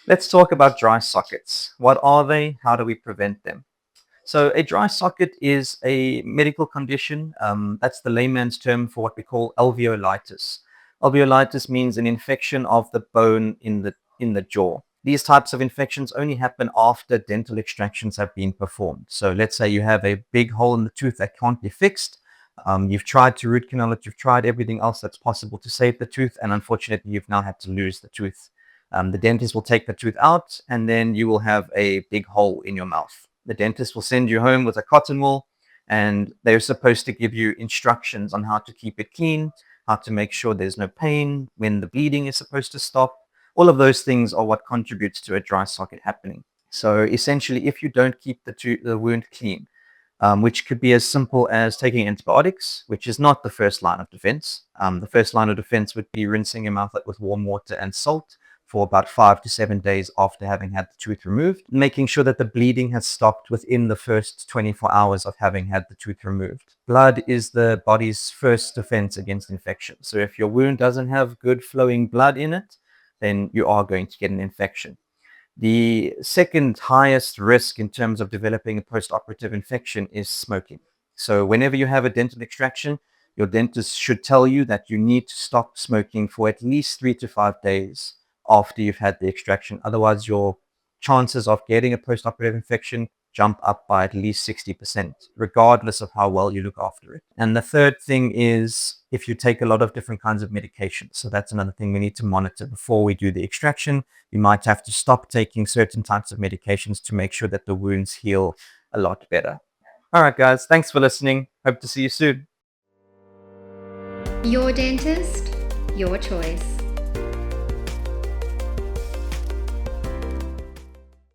Let's talk about dry sockets. What are they? How do we prevent them? So a dry socket is a medical condition. That's the layman's term for what we call alveolitis. Alveolitis means an infection of the bone in the jaw. These types of infections only happen after dental extractions have been performed. So let's say you have a big hole in the tooth that can't be fixed. You've tried to root canal it, you've tried everything else that's possible to save the tooth, and unfortunately, you've now had to lose the tooth. The dentist will take the tooth out, and then you will have a big hole in your mouth. The dentist will send you home with a cotton wool, and they're supposed to give you instructions on how to keep it clean, how to make sure there's no pain, when the bleeding is supposed to stop. All of those things are what contributes to a dry socket happening. So essentially, if you don't keep the wound clean, which could be as simple as taking antibiotics, which is not the first line of defense. The first line of defense would be rinsing your mouth out with warm water and salt for about 5 to 7 days after having had the tooth removed, making sure that the bleeding has stopped within the first 24 hours of having had the tooth removed. Blood is the body's first defense against infection. So if your wound doesn't have good flowing blood in it, then you are going to get an infection. The second highest risk in terms of developing a post-operative infection is smoking. So whenever you have a dental extraction, your dentist should tell you that you need to stop smoking for at least 3 to 5 days after you've had the extraction. Otherwise, your chances of getting a post-operative infection jump up by at least 60%, regardless of how well you look after it. And the third thing is if you take a lot of different kinds of medications. So that's another thing we need to monitor before we do the extraction. You might have to stop taking certain types of medications to make sure that the wounds heal a lot better. All right, guys, thanks for listening. Hope to see you soon. Your dentist, your choice.